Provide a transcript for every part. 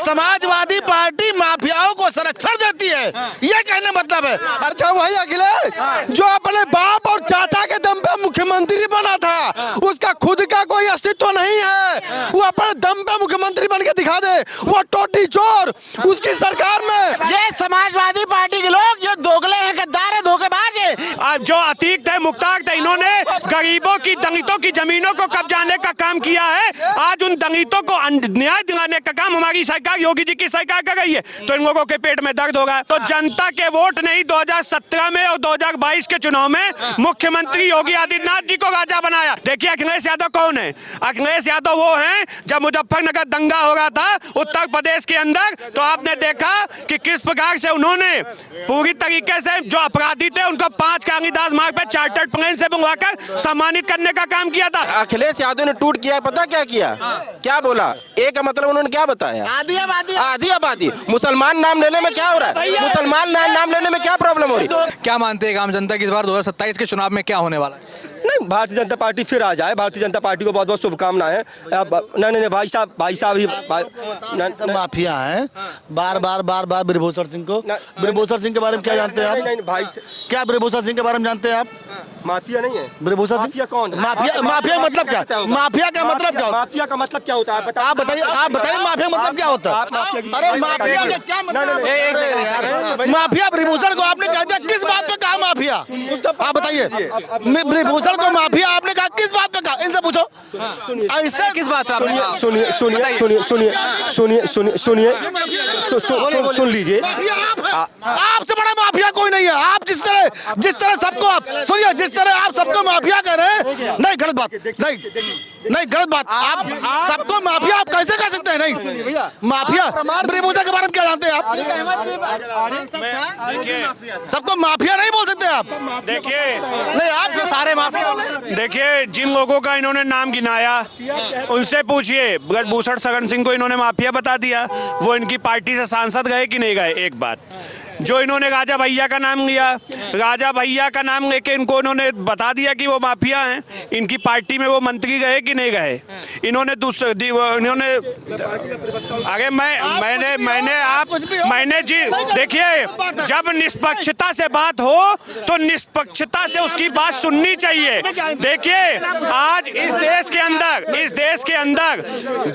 Samajwadi party माफियाओं को संरक्षण देती है, ये कहने मतलब है। अच्छा वही अखिलेश जो अपने बाप और चाचा के दम पे मुख्यमंत्री बना था, उसका खुद का कोई अस्तित्व नहीं है, वो अपने दम पे मुख्यमंत्री बन के दिखा दे, वो टोटी चोर उसकी सरकार में। ये समाजवादी पार्टी के लोग ये दोगले हैं, गद्दार है, धोखेबाज है। जो अतीक थे मुख्तार थे, इन्होंने गरीबों की दलितों की जमीनों को कब्जाने का काम किया है। आज उन दलितों को न्याय दिलाने का काम हमारी सरकार, योगी जी की सरकार कर रही है, तो इन लोगों के पेट में दर्द होगा। तो जनता के वोट नहीं 2017 में और 2022 के चुनाव में मुख्यमंत्री योगी आदित्यनाथ जी को राजा बनाया। देखिए अखिलेश यादव कौन है? अखिलेश यादव वो हैं जब मुजफ्फरनगर दंगा हो रहा था उत्तर प्रदेश के अंदर, तो आपने देखा कि किस प्रकार से उन्होंने पूरी तरीके से जो अपराधी थे उनको 5 कालिदास मार्ग पे चार्टर्ड प्लेन से मंगवाकर सम्मानित करने का काम किया था। अखिलेश यादव ने टूट किया, पता क्या किया, क्या बोला? एक का मतलब उन्होंने क्या बताया? आधी आबादी। मुसलमान नाम लेने में क्या हो रहा है? मुसलमान नाम लेने में क्या प्रॉब्लम हो रही है? क्या मानते हैं आम जनता की इस बार 2027 के चुनाव में क्या होने वाला है? नहीं, भारतीय जनता पार्टी फिर आ जाए। भारतीय जनता पार्टी को बहुत बहुत शुभकामनाएं। नहीं भाई साहब ही माफिया हैं। बार बार ब्रिजभूषण सिंह को, ब्रिजभूषण सिंह के बारे में क्या जानते हैं आप? नहीं भाई, क्या ब्रिजभूषण सिंह के बारे में जानते हैं आप? माफिया नहीं है। ब्रिजभूषण माफिया कौन? माफिया मतलब क्या? माफिया का मतलब क्या? माफिया का मतलब क्या होता है? आप बताइए माफिया मतलब क्या होता है? अरे माफिया का क्या मतलब? माफिया ब्रिजभूषण को आपने कह दिया, किस बात पे कहा माफिया? आप बताइए, ब्रिजभूषण को माफिया आपने कहा किस बात पे कहा? इनसे पूछो ऐसे किस बात पे आपने कहा? सुन लीजिए, आपसे बड़ा माफिया कोई नहीं है। आप जिस तरह सबको आप सुनिए, जिस तरह आप सबको माफिया कह रहे हैं, नहीं गलत बात, नहीं गलत बात। आप सबको माफिया आप कैसे कह सकते हैं? नहीं माफिया ब्रिजभूषण के बारे में क्या जानते हैं आप? सबको माफिया नहीं बोल सकते आप। देखिए नहीं आप सारे माफिया। देखिए जिन लोगों का इन्होंने नाम गिनाया उनसे पूछिए। ब्रिजभूषण शरण सिंह को इन्होंने माफिया बता दिया, वो इनकी पार्टी से सांसद गए कि नहीं गए? एक बात। जो इन्होंने राजा भैया का नाम लिया, राजा भैया का नाम लेके इनको इन्होंने बता दिया कि वो माफिया हैं। इनकी पार्टी में वो मंत्री गए कि नहीं गए? इन्होंने आगे मैंने जी देखिए, जब निष्पक्षता से बात हो तो निष्पक्षता से उसकी बात सुननी चाहिए। देखिए आज इस देश के अंदर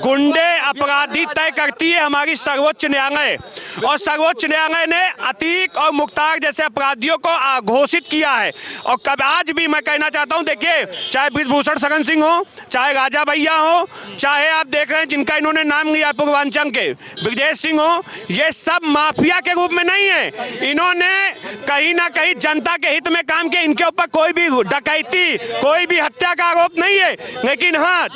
गुंडे अपराधी तय करती है हमारी सर्वोच्च न्यायालय, और सर्वोच्च न्यायालय ने अतीक और मुख्तार जैसे अपराधियों को घोषित किया है। और कब आज भी मैं कहना चाहता हूं, देखिए चाहे ब्रिजभूषण शरण सिंह हो, चाहे राजा भैया हो, चाहे आप देख रहे हैं जिनका इन्होंने नाम लिया पूर्वांचल के ब्रजेश सिंह हो, ये सब माफिया के रूप में नहीं है। इन्होंने कहीं ना कहीं जनता के हित में काम किया। इनके ऊपर कोई भी डकैती, कोई भी हत्या का आरोप नहीं है। लेकिन हाँ,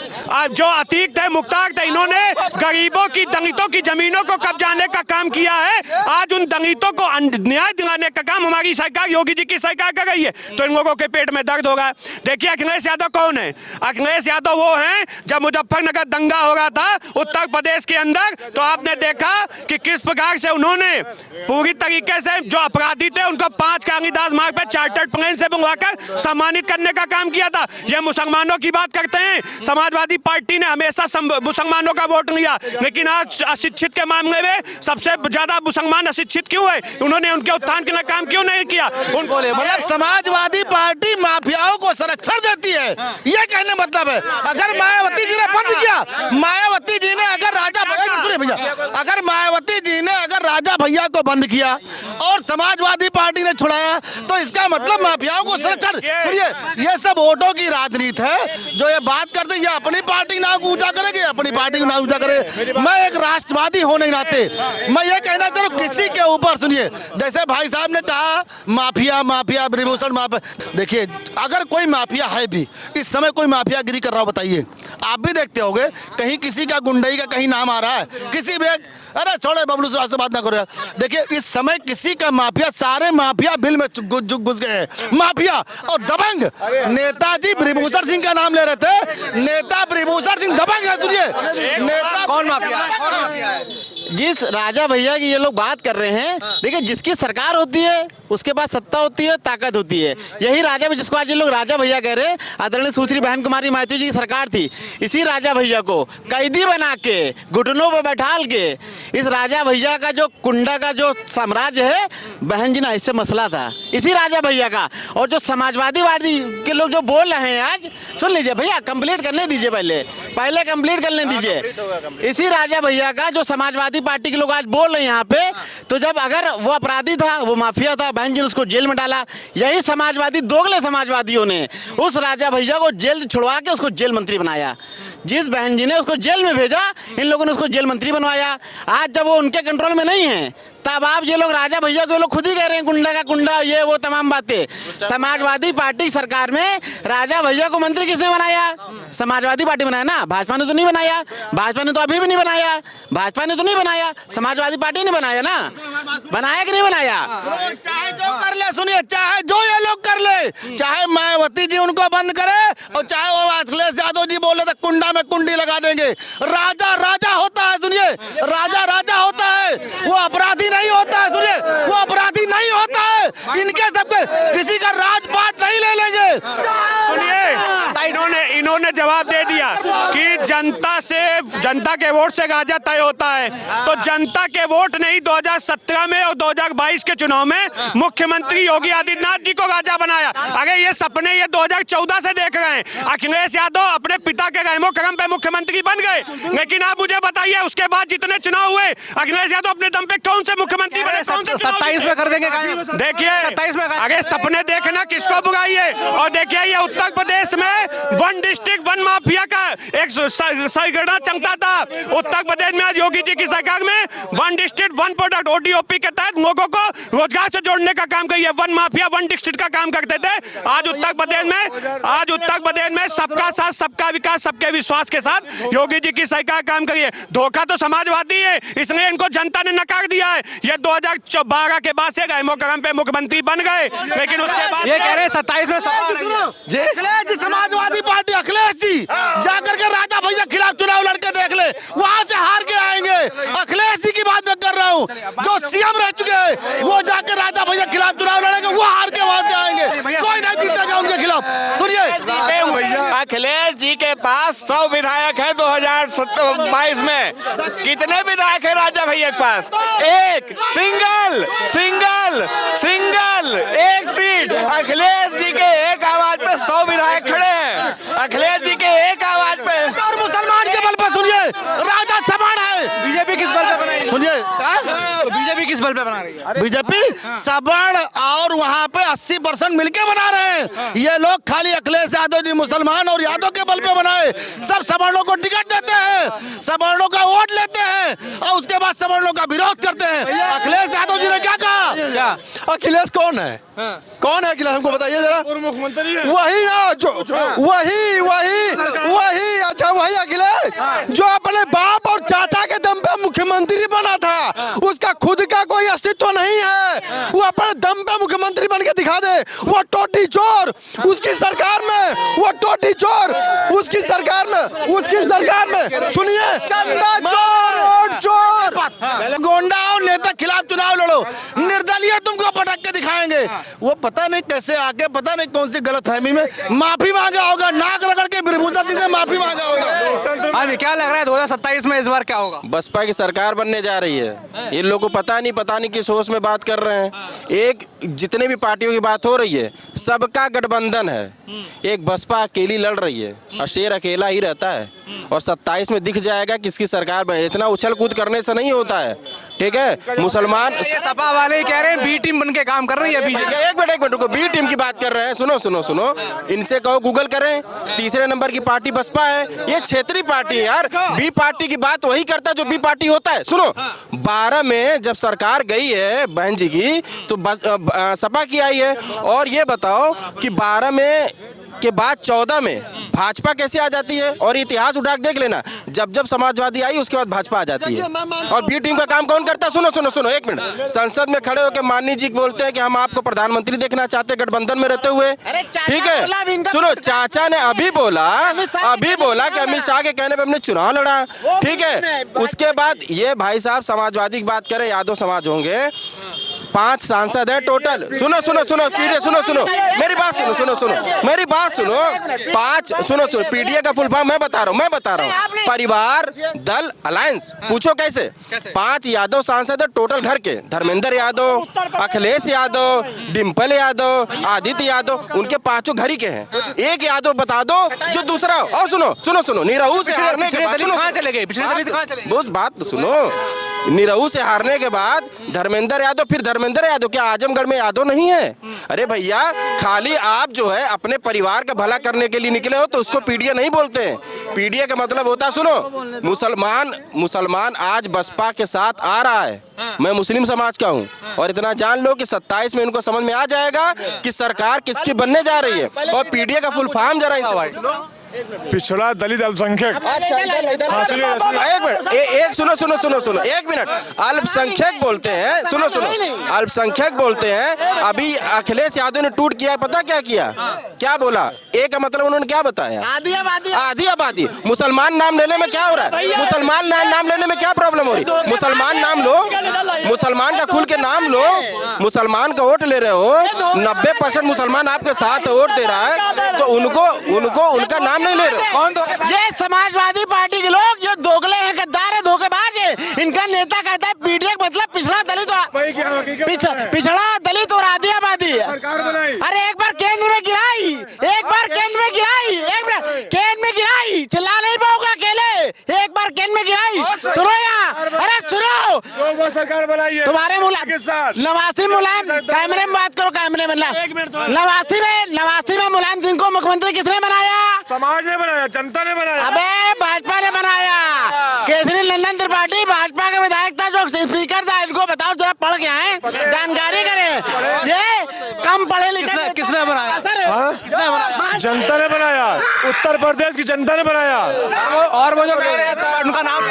जो अतीक थे मुख्तार थे, इन्होंने गरीबों की दलितों की जमीनों को कब्जाने का काम किया है। आज उन दलितों को न्याय दिलाने का काम हमारी सरकार, योगी जी की सरकार कर रही है, तो इन लोगों के पेट में दर्द होगा। देखिए अखिलेश यादव कौन है? अखिलेश यादव वो हैं जब मुजफ्फरनगर दंगा हो रहा था उत्तर प्रदेश के अंदर, तो आपने देखा कि किस प्रकार से उन्होंने पूरी तरीके से जो अपराधी थे उनको 5 कालिदास मार्ग पे चार्टर्ड प्लेन से मंगवाकर सम्मानित करने का काम किया था। ये मुसलमानों की बात करते हैं। समाजवादी पार्टी ने हमेशा मुसलमानों का वोट लिया, लेकिन आज अशिक्षित के मामले में सबसे ज्यादा मुसलमान अशिक्षित क्यों है? उन्होंने उनके उत्थान के लिए काम क्यों नहीं किया? मतलब समाजवादी पार्टी माफियाओं को संरक्षण देती है, ये कहने मतलब है। अगर मायावती जी ने बंद किया, मायावती जी ने अगर राजा भैया को बंद किया और समाजवादी पार्टी ने छुड़ाया, तो इसका मतलब माफियाओं को संरक्षण। सुनिए, ये सब वोटों की राजनीति है। जो ये बात करते हैं, ये अपनी पार्टी नाम ऊंचा करेंगे, अपनी पार्टी को नाम ऊंचा करे। मैं एक राष्ट्रवादी होने के नाते मैं ये कहना चाहूँ, किसी के ऊपर सुनिए, जैसे भाई साहब ने कहा माफिया ब्रिजभूषण माफिया। देखिए अगर कोई माफिया है भी, इस समय कोई माफियागिरी कर रहा हो, बताइए। आप भी देखते होंगे कहीं किसी का गुंडई का कहीं नाम आ रहा है, किसी भी। अरे छोड़े बबलू से बात ना करो यार। देखिए इस समय किसी का माफिया, सारे माफिया बिल में घुस गए हैं। माफिया और दबंग, नेताजी ब्रिजभूषण सिंह का नाम ले रहे थे, नेता ब्रिजभूषण सिंह दबंग है। सुनिए, नेता कौन माफिया है? जिस राजा भैया की ये लोग बात कर रहे हैं, देखिए जिसकी सरकार होती है उसके पास सत्ता होती है, ताकत होती है। यही राजा, जिसको आज ये लोग राजा भैया कह रहे हैं, आदरणीय सुश्री बहन कुमारी माइती जी की सरकार थी। इसी राजा भैया को कैदी बना के घुटनों पर बैठाल के इस राजा भैया का जो कुंडा का जो साम्राज्य है, बहन जी ना इससे मसला था इसी राजा भैया का। और जो समाजवादी के लोग जो बोल रहे हैं आज, सुन लीजिए भैया, कंप्लीट करने दीजिए, पहले कंप्लीट करने दीजिए। इसी राजा भैया का जो समाजवादी पार्टी के लोग आज बोल रहे हैं यहाँ पे, तो जब अगर वो अपराधी था, वो माफिया था, बहन जी ने उसको जेल में डाला। यही समाजवादी दोगले समाजवादियों ने उस राजा भैया को जेल छुड़वा के उसको जेल मंत्री बनाया। जिस बहन जी ने उसको जेल में भेजा, इन लोगों ने उसको जेल मंत्री बनवाया। आज जब वो उनके कंट्रोल में नहीं है, तब आप ये लोग राजा भैया को लोग खुद ही कह रहे हैं कुंडा का कुंडा, ये वो तमाम बातें। समाजवादी पार्टी सरकार में राजा भैया को मंत्री किसने बनाया? समाजवादी पार्टी बनाया ना, भाजपा ने तो नहीं बनाया। भाजपा ने तो अभी भी नहीं बनाया, भाजपा ने तो नहीं बनाया, समाजवादी पार्टी ने बनाया ना। बनाया कि नहीं बनाया? चाहे जो कर ले, सुनिए, चाहे जो ये लोग कर ले, चाहे मायावती जी उनको बंद करे और चाहे वो अखिलेश यादव जी बोले तो कुंडा में कुंडी लगा देंगे। राजा राजा होता है, सुनिए, राजा राजा होता है, वो अपराधी नहीं होता है। सुनिए, वो अपराधी नहीं होता है। इनके सबके किसी का राजपाट नहीं ले लेंगे। सुनिए, इन्होंने जवाब दे दिया कि जनता के वोट से राजा तय होता है। तो जनता के वोट नहीं 2017 में और 2022 के चुनाव में मुख्यमंत्री योगी आदित्यनाथ जी को राजा बनाया। अरे ये सपने ये 2014 से देख रहे हैं। अखिलेश यादव अपने पिता के रहमो करम पे मुख्यमंत्री बन गए, लेकिन आप मुझे बताइए उसके बाद जितने चुनाव हुए, अखिलेश यादव अपने दम पे कौन से मुख्यमंत्री बने? कौन से 27 में कर देंगे? देखिए, 27 में अरे सपने देखना किसको बुराइए। और देखिए, ये उत्तर प्रदेश में 1 डिस्ट्रिक्ट 1 माफिया का एक सरगना चमकता था। उत्तर प्रदेश में आज योगी जी की सरकार में 1 डिस्ट्रिक्ट 1 प्रोडक्ट ODOP के तहत लोगों को रोजगार से जोड़ने का काम करिए। 1 माफिया 1 डिस्ट्रिक्ट का काम करते थे। आज उत्तर प्रदेश में सबका साथ सबका विकास सबके विश्वास के साथ योगी जी की सरकार काम करिए। धोखा तो समाजवादी है, इसलिए इनको जनता ने नकार दिया है। ये 2012 के बाद से रहमो करम पे मुख्यमंत्री बन गए, लेकिन उसके बाद ये कह रहे हैं 27 में अखिलेश जी, समाजवादी पार्टी, अखिलेश जी जाकर के राजा भैया खिलाफ चुनाव लड़के देख ले, वहां से हार के आएंगे। अखिलेश जी की बात मैं कर रहा हूँ, जो CM रह चुके हैं, वो जाकर राजा भैया खिलाफ चुनाव लड़ेंगे, वो हार के वहां से आएंगे। कोई नहीं जीतेगा उनके खिलाफ। सुनिए, अखिलेश जी के पास 100 विधायक है 2022 में। कितने विधायक है राजा भैया के पास? एक सिंगल सिंगल सिंगल एक सीट। अखिलेश जी के एक आवाज पे 100 विधायक खड़े हैं। अखिलेश जी के एक आवाज पे और मुसलमान के बल पर, सुनिए, राजा समान है। बीजेपी किस बल पे बनाई? सुनिए, बीजेपी किस बल पे बना रही है? बीजेपी सबड़ और वहां पे 80% मिलके बना रहे हैं। ये लोग खाली अखिलेश यादव जी मुसलमान और यादव के बल पे बनाए। सब सवर्णों को टिकट देते हैं, सवर्णों का वोट लेते हैं और उसके बाद सवर्णों का विरोध करते हैं। अखिलेश यादव जी ने क्या कहा? अखिलेश कौन है? कौन है अखिलेश, हमको बताइए जरा। वही ना, जो वही अच्छा, वही अखिलेश जो अपने बाप और चाचा के दम पे मुख्यमंत्री बना था। उसका खुद का कोई अस्तित्व नहीं है। वो अपने दम पे मुख्यमंत्री बन के दिखा दे। वो टोटी चोर उसकी सरकार में, वो टोटी चोर उसकी सरकार में, सुनिए, चंदा चोर, वोट चोर, गोंडा और नेता खिलाफ चुनाव लड़ो, निर्दलीय तुमको पटक के दिखाएंगे। वो पता नहीं कैसे आके, पता नहीं कौन सी गलतफहमी में माफी मांगा होगा, नाक रगड़ के बिरभूषण जी से माफी मांगा होगा। हाँ जी, क्या लग रहा है 2027 में इस बार क्या होगा? बसपा की सरकार बनने जा रही है। इन लोगों को पता नहीं किस होश में बात कर रहे हैं। एक जितने भी पार्टियों की बात हो रही है, सबका गठबंधन है। एक बसपा अकेली लड़ रही है और शेर अकेला ही रहता है। और 27 में दिख जाएगा किसकी सरकार बने। इतना उछल कूद करने से नहीं होता है, ठीक है। मुसलमान, ये सपा वाले ही कह रहे हैं बी टीम बन के काम कर रही है बीजेपी। एक मिनट रुको, बी टीम की बात कर रहे हैं। सुनो, इनसे कहो गूगल करें। तीसरे नंबर की पार्टी बसपा है। ये क्षेत्रीय पार्टी है यार। बी पार्टी की बात वही करता है जो बी पार्टी होता है। सुनो, 12 में जब सरकार गई है बहन जी की, तो सपा की आई है। और ये बताओ कि 12 में के बाद 14 में भाजपा कैसे आ जाती है? और इतिहास उठा के देख लेना, जब समाजवादी आई उसके बाद भाजपा आ जाती है। और बी टीम का काम कौन करता है? सुनो, एक मिनट। संसद में खड़े होकर माननीय जी बोलते हैं कि हम आपको प्रधानमंत्री देखना चाहते हैं गठबंधन में रहते हुए, ठीक है। सुनो, चाचा ने अभी बोला कि अमित शाह के कहने पे हमने चुनाव लड़ा, ठीक है। उसके बाद ये भाई साहब समाजवादी की बात करें, यादव समाज होंगे, 5 सांसद हैं टोटल। सुनो सुनो सुनो पीडीए, सुनो सुनो मेरी बात सुनो, सुनो सुनो मेरी बात सुनो। 5 सुनो सुनो पीडीए का फुल फॉर्म मैं बता रहा हूँ, परिवार दल अलायंस। पूछो कैसे? 5 यादव सांसद है टोटल घर के, धर्मेंद्र यादव, अखिलेश यादव, डिम्पल यादव, आदित्य यादव, उनके 5 घर ही के हैं। एक यादव बता दो जो दूसरा। और सुनो सुनो सुनो निरहू से हारने के बाद, कहाँ चले गए? पिछले दलित कहाँ चले गए? बहुत बात तो सुनो। निरहू से हारने के बाद धर्मेंद्र यादव, फिर धर्मेंद्र यादव क्या आजमगढ़ में यादव नहीं है? अरे भैया खाली आप जो है अपने परिवार का भला करने के लिए निकले हो तो उसको पीडीए नहीं बोलते हैं। पीडीए का मतलब होता है, सुनो, मुसलमान आज बसपा के साथ आ रहा है। मैं मुस्लिम समाज का हूँ और इतना जान लो कि 27 में इनको समझ में आ जाएगा कि सरकार किसकी बनने जा रही है। और पीडीए का फुल फॉर्म जरा पिछड़ा दलित अल्पसंख्यक। एक मिनट, एक सुनो सुनो सुनो सुनो एक मिनट। अल्पसंख्यक बोलते हैं, सुनो सुनो, अल्पसंख्यक बोलते हैं। अभी अखिलेश यादव ने टूट किया, पता क्या किया? क्या बोला? एक का मतलब उन्होंने क्या बताया? आधी आबादी। मुसलमान नाम लेने में क्या हो रहा है? मुसलमान नाम लेने में क्या प्रॉब्लम हो रही? मुसलमान नाम लो, मुसलमान का खुल के नाम लो। मुसलमान का वोट ले रहे हो, 90% मुसलमान आपके साथ वोट दे रहा है, तो उनको उनका नाम नहीं ले रहे। कौन तो? ये समाजवादी पार्टी के लोग जो दोगले हैं, गद्दार है, धोखेबाज है। इनका नेता कहता है पीडीए मतलब पिछड़ा दलित, पिछड़ा दलित और आधी आबादी। अरे एक बार केंद्र में गिराई, एक बार केंद्र में गिराई, एक बार केंद्र में गिराई, चिल्ला नहीं पाओगे अकेले। एक बार केंद्र में गिराई, सुनो यार, अरे सुनो, सरकार बनाई है तुम्हारे नवासी मुलायम, कैमरे में बात करो, कैमरे में। नवासी में मुलायम सिंह को मुख्यमंत्री किसने बनाया? समाज ने बनाया, जनता ने बनाया। अबे भाजपा ने बनाया। केसरी नंदन त्रिपाठी भाजपा के विधायक था, जो स्पीकर था। इनको बताओ जरा, पढ़ के आए, जानकारी करें। ये कम पढ़े लिखे। किसने बनाया? किसने बनाया? जनता ने बनाया, उत्तर प्रदेश की जनता ने बनाया। और वो जो कह रहे थे उनका नाम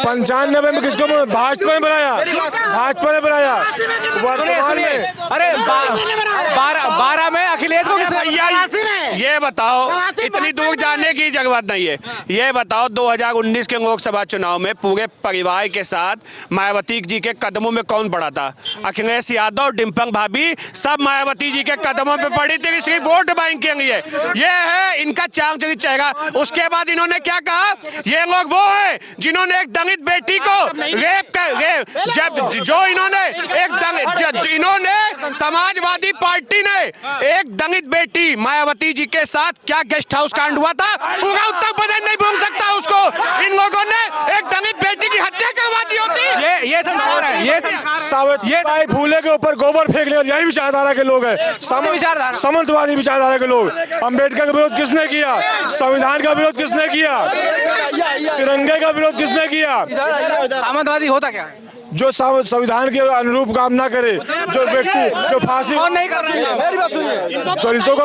95 में किसको? भाजपा ने बनाया, भाजपा ने बनाया। अरे 12 में अखिलेश को किसने? ये बताओ, इतनी दूर जाने की जरूरत नहीं है। ये बताओ 2019 के लोकसभा चुनाव में पूरे परिवार के साथ मायावती जी के कदमों में कौन पड़ा था? अखिलेश यादव, डिम्पल भाभी, सब मायावती जी के कदमों पे पड़ी थी, सिर्फ वोट बैंक के लिए। ये है इनका चांग चेहरा। उसके बाद इन्होंने क्या कहा? ये लोग वो है जिन्होंने एक दलित बेटी को रेप जो इन्होंने समाजवादी पार्टी ने एक दलित बेटी मायावती जी के साथ क्या गेस्ट हाउस कांड हुआ था, पूरा उत्तर प्रदेश नहीं भूल सकता उसको। इन लोगों ने एक दलित बेटी की हत्या करवा दी होती। ये संस्कार है, ये सावित्रीबाई फूले के ऊपर गोबर फेंकने वाले यही विचारधारा के लोग हैं, सामंतवादी विचारधारा के लोग। अम्बेडकर का विरोध किसने किया? संविधान का विरोध किसने किया? तिरंगे का विरोध किसने किया? सामंतवादी होता क्या है? जो संविधान के अनुरूप काम ना करे, जो व्यक्ति जो फांसी नहीं कर रहे हैं, दलितों को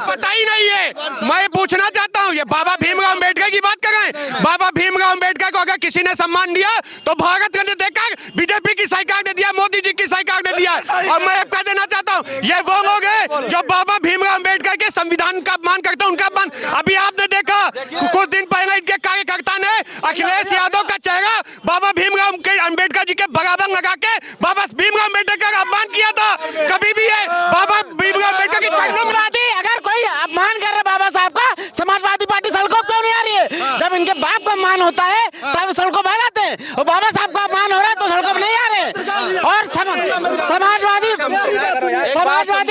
पता ही नहीं है। मैं पूछना चाहता हूँ, ये बाबा भीमराव अम्बेडकर की बात कर रहे हैं। बाबा भीमराव अम्बेडकर को अगर किसी ने सम्मान दिया तो भारत ने देखा बीजेपी की सरकार ने दिया, मोदी जी की सरकार ने दिया। और मैं कह देना चाहता हूँ, ये वो लोग हैं जो बाबा भीमराव अम्बेडकर के संविधान का अपमान करते हैं, उनका अपमान। अभी आपने देखा कुछ दिन पहले इनके कार्यकर्ता ने अखिलेश यादव का चेहरा बाबा भीमराव अम्बेडकर जी के बराबर लगा के बाबा भीमराव अम्बेडकर का अपमान किया था। कभी भी है बाबा भीमराव अम्बेडकर की अगर कोई अपमान कर रहा बाबा साहब का, समाजवादी पार्टी सड़कों क्यों नहीं आ रही है? जब इनके बाप का अपमान होता है तब सड़कों पर आते हैं, और बाबा साहब का अपमान हो रहा है तो सड़कों पर नहीं आ रहे। और समाजवादी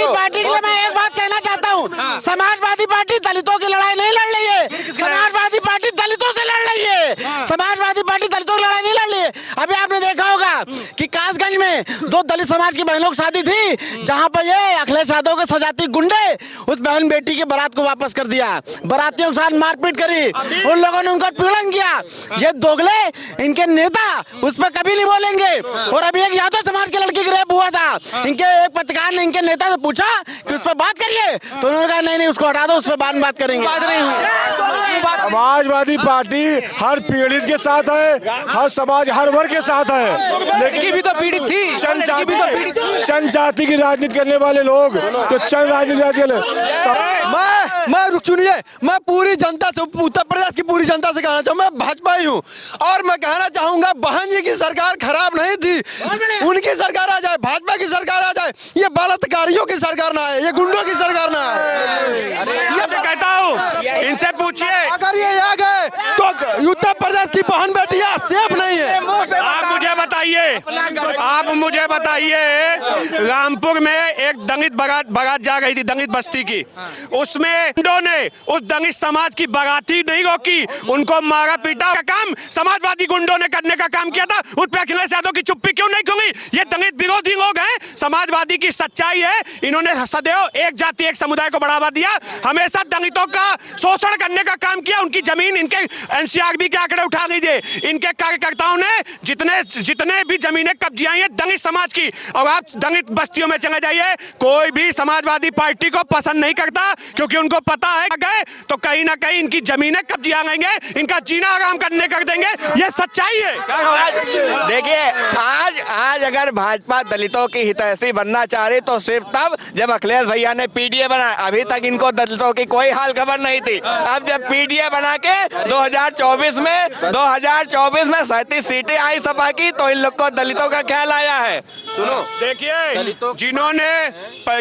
पार्टी के लिए मैं एक बात कहना चाहता हूँ, समाजवादी पार्टी दलितों की लड़ाई नहीं लड़ रही है, समाजवादी पार्टी दलितों से लड़ रही है। समाजवादी पार्टी दलितों की लड़ाई नहीं लड़ रही है। अभी आपने देखा होगा कि कासगंज में 2 दलित समाज की बहनों की शादी थी, जहां पर ये अखिलेश यादव के सजाती गुंडे उस बहन बेटी की बारात को वापस कर दिया, बारातियों के साथ मारपीट करी, उन लोगों ने उनका पीड़न किया। ये दोगले इनके नेता उस पर कभी नहीं बोलेंगे। और अभी एक यादव समाज की लड़की सामूहिक रेप हुआ था, इनके एक पत्रकार ने इनके नेता से पूछा कि उस पर बात करिए, तो उन्होंने कहा नहीं उसको हटा दो, उस पर बाद में बात करेंगे। समाजवादी पार्टी हर पीड़ित के साथ है, हर समाज हर वर्ग के साथ है, लड़की भी तो पीड़ित थी, चंद जाति की राजनीति करने वाले लोग जो चंद राजनीति मैं सुनिए, मैं पूरी जनता से, उत्तर प्रदेश की पूरी जनता से कहना चाहूँ, मैं भाजपा ही हूँ और मैं कहना चाहूंगा बहन जी की सरकार खराब नहीं थी, उनकी सरकार आ जाए, भाजपा की सरकार आ जाए, ये बलात्कारियों की सरकार ना आए, ये गुंडों की सरकार ना आए। मैं कहता हूँ इनसे पूछिए, अगर ये आ गए तो उत्तर प्रदेश की बहन बेटियां सेफ नहीं है। आप मुझे बताइए रामपुर में एक दलित बारात जा रही थी, दलित बस्ती की, उसमें गुंडों ने उस दलित समाज की बाराती नहीं रोकी, उनको मारा पीटा का काम समाजवादी गुंडों ने करने का काम किया था। उस पर अखिलेश यादव की चुप्पी क्यों नहीं खुली? ये दलित विरोधी लोग हैं। समाजवादी की सच्चाई है, इन्होंने सदैव एक जाति एक समुदाय को बढ़ावा दिया, हमेशा दलितों का शोषण करने का काम किया। उनकी जमीन, इनके एनसीआरबी के आंकड़े उठा लीजिए, इनके कार्यकर्ताओं ने जितने भी जमीनें कब्जियाई हैं दलित समाज की, और आप दलित बस्तियों में चले जाइए, कोई भी समाजवादी पार्टी को पसंद नहीं करता, क्योंकि उनको पता है गए तो कहीं ना कहीं इनकी जमीनें कब्जिया लेंगे, इनका जीना आराम करने कर देंगे। ये सच्चाई है। देखिए आज अगर भाजपा दलितों की हितैषी बनना चाह रही तो सिर्फ तब जब अखिलेश भैया ने पीडीए बनाया। अभी तक इनको दलितों की कोई हाल खबर नहीं थी। अब जब पीडीए बना के 2024 में 37 सीटें आई सपा की, तो इन लोग को दलितों का ख्याल आया है। सुनो, देखिए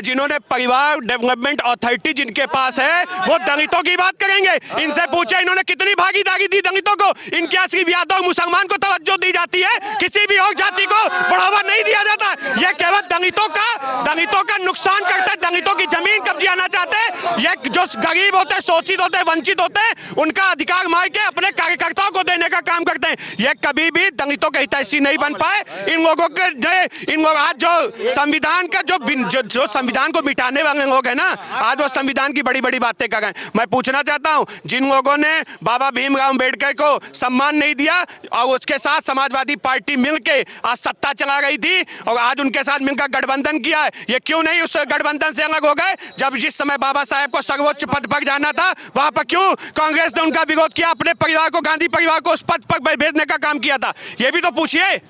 जिन्होंने परिवार डेवलपमेंट अथॉरिटी जिनके पास है वो दलितों की बात करेंगे। इनसे पूछे इन्होंने कितनी भागीदारी दी दलितों को। इनके आसिफ यादव मुसलमान को तवज्जो दी जाती है, किसी भी और जाति को बढ़ावा नहीं दिया जाता। ये केवल दलितों का नुकसान करते हैं, दलितों की जमीन कब्जियाना चाहते हैं। ये जो गरीब होते हैं, शोषित होते हैं, वंचित होते हैं, उनका अधिकार मार के अपने कार्यकर्ताओं को देने का काम करते हैं। ये कभी भी दलितों के हितैषी नहीं बन पाए। इन लोगों के आज जो संविधान का जो संविधान को मिटाने वाले लोग हैं ना, आज वो संविधान की बड़ी बड़ी बातें कर रहे हैं। मैं पूछना चाहता हूं, जिन लोगों ने बाबा भीमराव अम्बेडकर को सम्मान नहीं दिया और उसके साथ समाजवादी पार्टी मिलके आज सत्ता चला रही थी और आज उनके साथ मिलकर गठबंधन किया है, ये क्यों नहीं उस गठबंधन से अलग हो गए? जब जिस समय बाबा साहेब को सर्वोच्च पद पर जाना था, वहां पर क्यों कांग्रेस ने उनका विरोध किया, अपने परिवार को, गांधी परिवार को उस पद पर भेजने का काम किया था? ये भी तो पूछिए।